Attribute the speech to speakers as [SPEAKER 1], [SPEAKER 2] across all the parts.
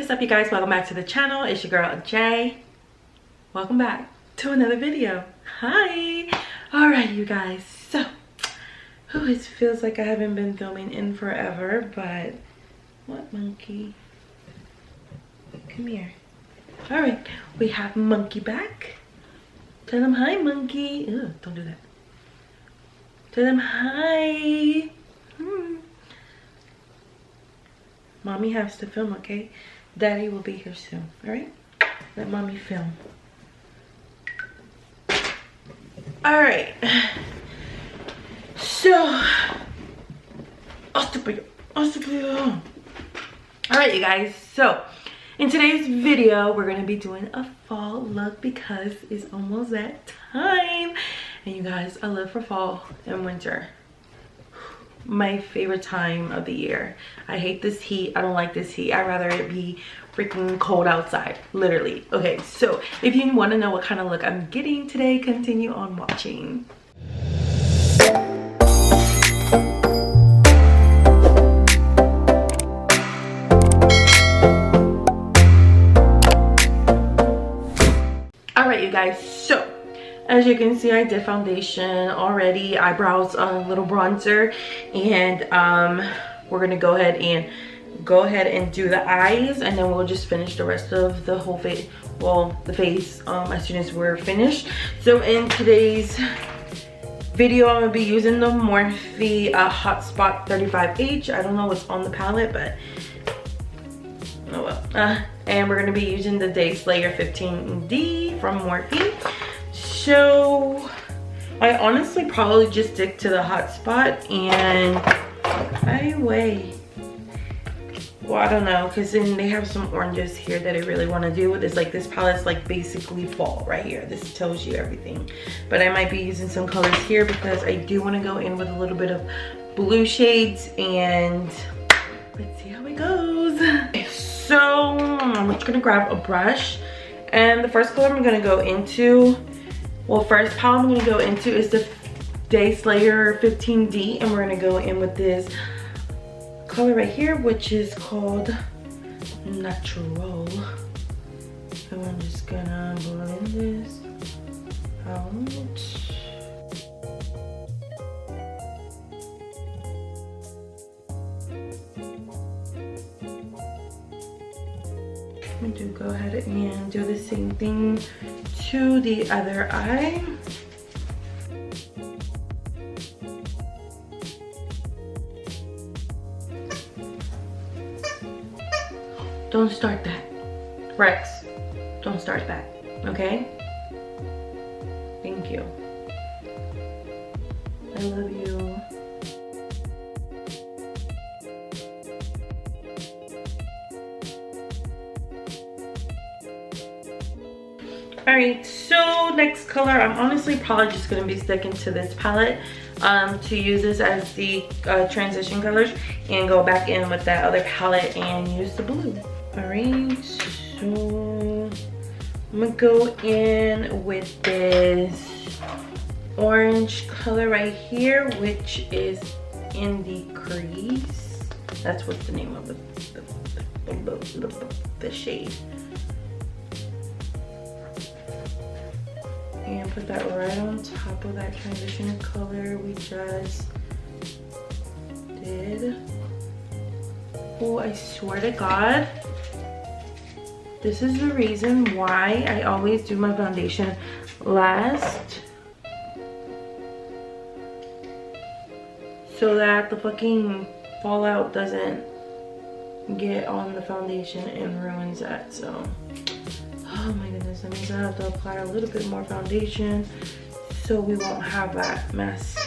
[SPEAKER 1] What's up, you guys? Welcome back to the channel. It's your girl Jay. Welcome back to another video. Hi. All right, you guys, so it feels like I haven't been filming in forever, but what, monkey? Come here. All right, we have monkey back. Tell him hi, monkey. Ew, don't do that. Tell him hi. Mommy has to film, okay? Daddy will be here soon, all right? Let mommy film. All right. So, all right, you guys. So, in today's video, we're gonna be doing a fall look because it's almost that time. And you guys, I live for fall and winter. My favorite time of the year. I hate this heat. I don't like this heat. I'd rather it be freaking cold outside, literally. Okay, so if you want to know what kind of look I'm getting today, continue on watching. All right, you guys, so as you can see, I did foundation already, eyebrows, a little bronzer, and we're gonna go ahead and do the eyes, and then we'll just finish the rest of the whole face, well, the face, as soon as we're finished. So in today's video, I'm gonna be using the Morphe Hot Spot 35H. I don't know what's on the palette, but oh well. And we're gonna be using the Day Slayer 15D from Morphe. So I honestly probably just stick to the Hot Spot, and well, I don't know, because then they have some oranges here that I really want to do with this. Like, this palette's like basically fall right here. This tells you everything. But I might be using some colors here because I do want to go in with a little bit of blue shades, and let's see how it goes. So I'm just gonna grab a brush, and the first color I'm gonna go into, well, first palette I'm gonna go into is the Day Slayer 15D, and we're gonna go in with this color right here, which is called Natural. So I'm just gonna blend this out. I'm gonna go ahead and do the same thing to the other eye. Don't start that. Rex, don't start that, okay? Thank you. I love you. All right, so next color, I'm honestly probably just gonna be sticking to this palette to use this as the transition colors, and go back in with that other palette and use the blue. All right, so I'm gonna go in with this orange color right here, which is in the crease. That's what's the name of the shade. And put that right on top of that transition color we just did. Oh, I swear to God, this is the reason why I always do my foundation last, so that the fucking fallout doesn't get on the foundation and ruins that. So, oh my goodness, that means I have to apply a little bit more foundation so we won't have that mess.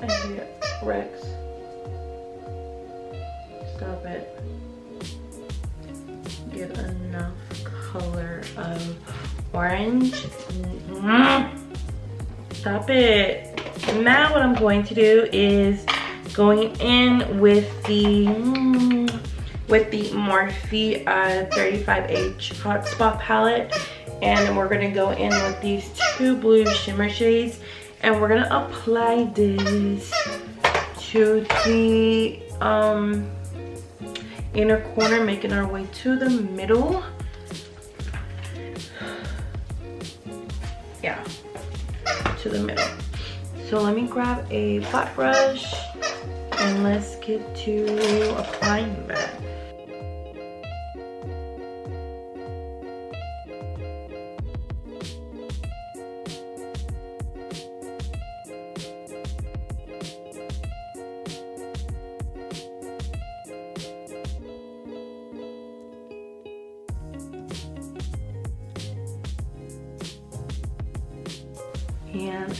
[SPEAKER 1] I hate it. Rex. Stop it. Get enough color of orange. Stop it. Now what I'm going to do is going in with the Morphe 35H Hotspot palette, and we're gonna go in with these two blue shimmer shades, and we're gonna apply this to the inner corner, making our way to the middle. Yeah, to the middle. So let me grab a flat brush and let's get to applying that.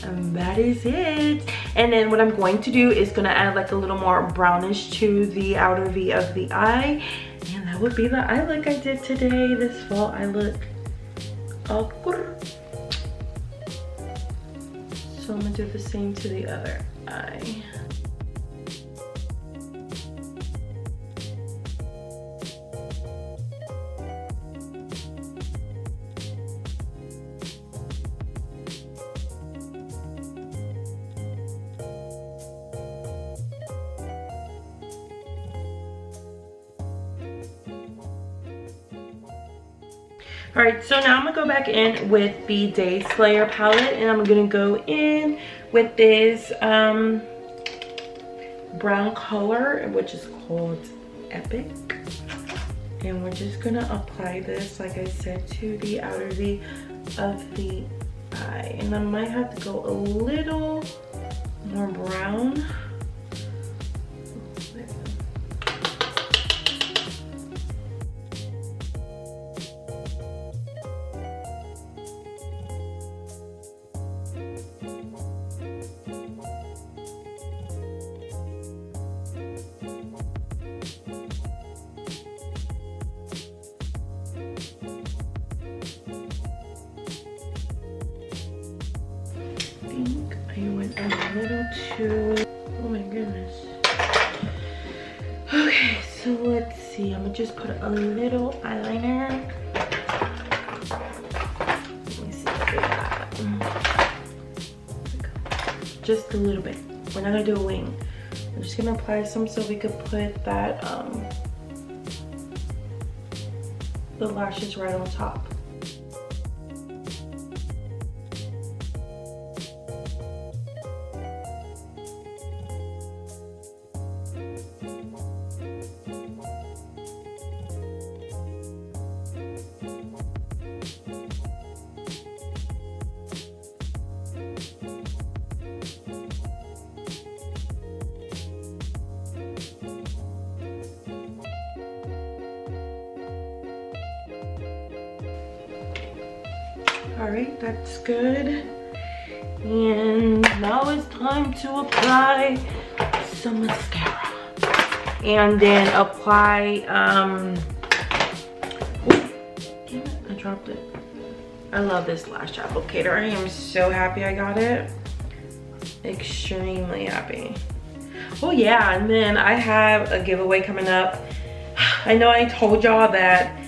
[SPEAKER 1] And that is it. And then what I'm going to do is gonna add like a little more brownish to the outer V of the eye, and that would be the eye look I did today. This fall eye look. So I'm gonna do the same to the other eye. All right, so now I'm gonna go back in with the Day Slayer palette, and I'm gonna go in with this brown color, which is called Epic. And we're just gonna apply this, like I said, to the outer V of the eye. And I might have to go a little more brown. A little too, oh my goodness. Okay, so let's see, I'm gonna just put a little eyeliner. Let me see what we got. Just a little bit. We're not gonna do a wing. I'm just gonna apply some so we could put that the lashes right on top. All right, that's good. And now it's time to apply some mascara. And then apply, ooh, damn it, I dropped it. I love this lash applicator. I am so happy I got it. Extremely happy. Oh yeah, and then I have a giveaway coming up. I know I told y'all that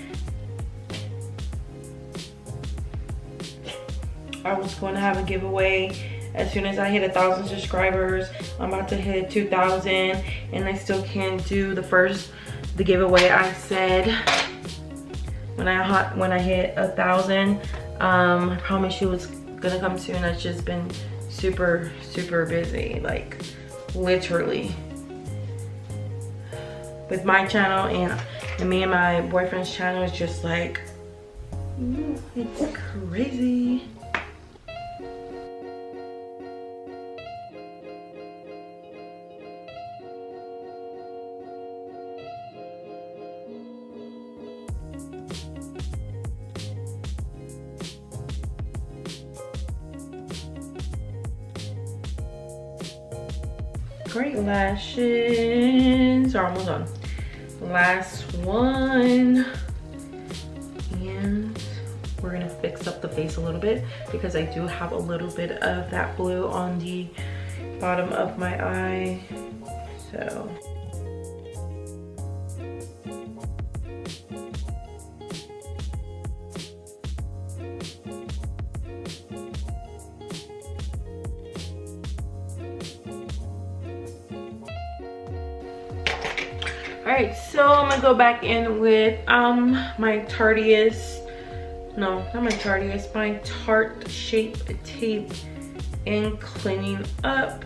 [SPEAKER 1] I was going to have a giveaway as soon as I hit 1,000 subscribers. I'm about to hit 2,000, and I still can't do the giveaway I said when I hit 1,000. I promise you it's gonna come soon. I've just been super busy, like literally, with my channel and me and my boyfriend's channel is just like, it's crazy. Great, lashes are almost done. Last one. And we're gonna fix up the face a little bit because I do have a little bit of that blue on the bottom of my eye. So alright, so I'm gonna go back in with my Tarteist, no, not my Tarteist, my Tarte Shape Tape, and cleaning up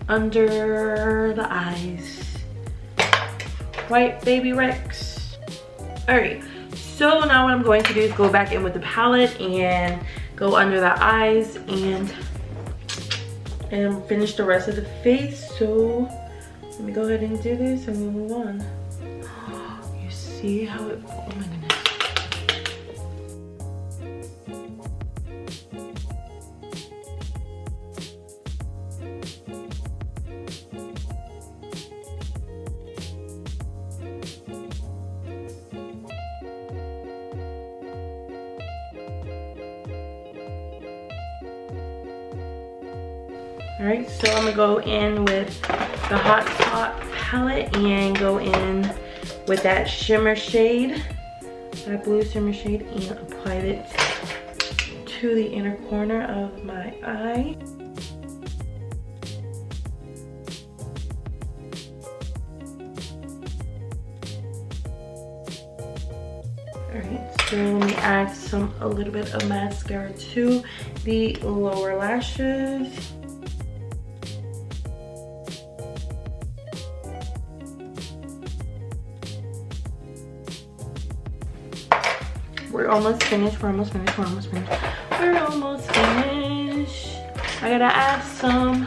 [SPEAKER 1] under the eyes. White Baby Rex. Alright, so now what I'm going to do is go back in with the palette and go under the eyes and finish the rest of the face. So let me go ahead and do this and we'll move on. You see how it, oh my goodness. Alright, so I'm gonna go in with the Hot Spot palette and go in with that shimmer shade, that blue shimmer shade, and apply it to the inner corner of my eye. Alright, so let me add a little bit of mascara to the lower lashes. We're almost finished, we're almost finished, we're almost finished. We're almost finished. I gotta add some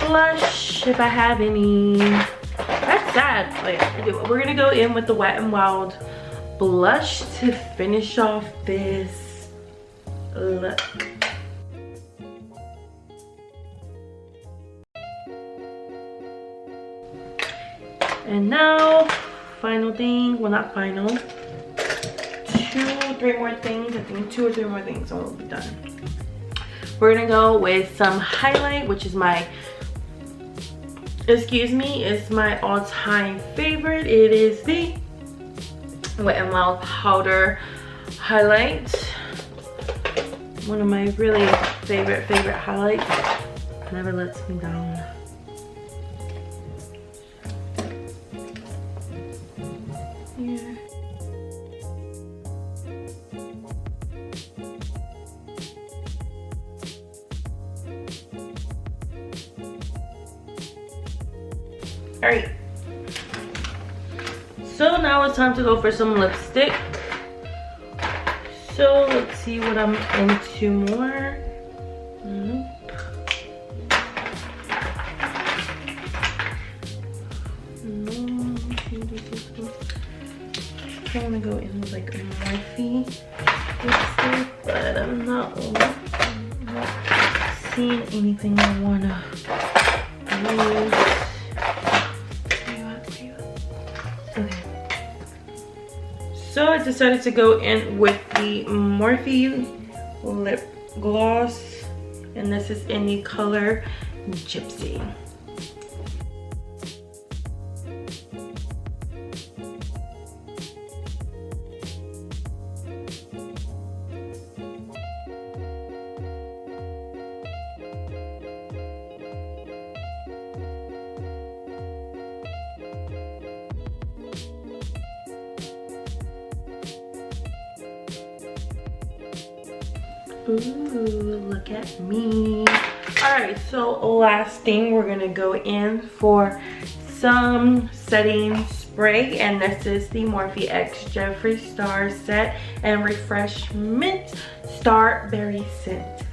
[SPEAKER 1] blush if I have any. That's sad. Oh yeah, I do. We're gonna go in with the Wet n Wild blush to finish off this look. And now, final thing, well not final, 2-3 more things. I think 2 or 3 more things and we'll be done. We're gonna go with some highlight, which is my, excuse me, it's my all-time favorite. It is the Wet n Wild powder highlight. One of my really favorite highlights. Never lets me down. Here. Alright, so now it's time to go for some lipstick. So let's see what I'm into more. Nope. No, I want to go in with like a morphe lipstick, but I'm not seeing anything I want to use. So I decided to go in with the Morphe lip gloss, and this is in the color Gypsy. Ooh, look at me. Alright, so last thing, we're gonna go in for some setting spray, and this is the Morphe X Jeffree Star Set and Refresh Mint Starberry Scent.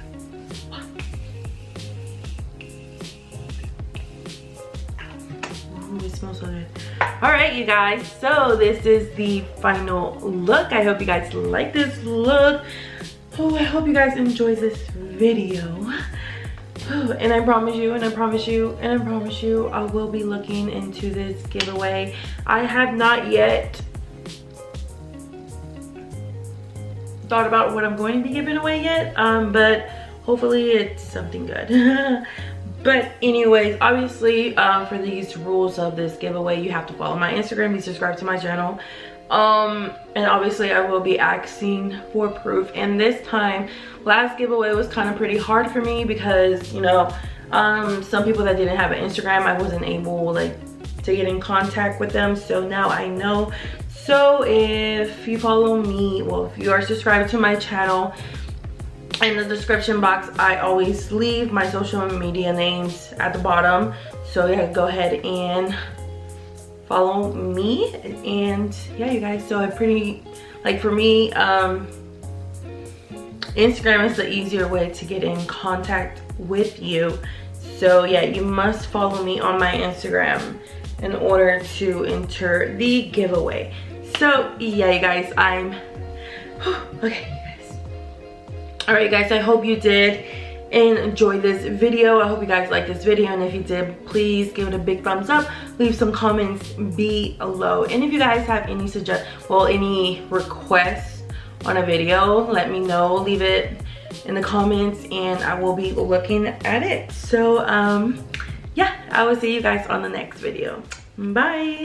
[SPEAKER 1] Ooh, it smells so good. Alright, you guys, so this is the final look. I hope you guys like this look. Oh, I hope you guys enjoy this video. And I promise you, and I promise you, and I promise you, I will be looking into this giveaway. I have not yet thought about what I'm going to be giving away yet, but hopefully it's something good. But anyways, obviously for these rules of this giveaway, you have to follow my Instagram, be subscribed to my channel, and obviously I will be asking for proof. And this time, last giveaway was kind of pretty hard for me because, you know, some people that didn't have an Instagram, I wasn't able like to get in contact with them. So now I know. So if you follow me, well, if you are subscribed to my channel, in the description box I always leave my social media names at the bottom. So yeah, go ahead and follow me. And yeah, you guys, so I pretty, like for me, Instagram is the easier way to get in contact with you. So yeah, you must follow me on my Instagram in order to enter the giveaway. So yeah, you guys, I'm okay. Alright guys, I hope you did enjoy this video. I hope you guys liked this video, and if you did, please give it a big thumbs up. Leave some comments below, and if you guys have any any requests on a video, let me know. Leave it in the comments and I will be looking at it. So yeah, I will see you guys on the next video. Bye.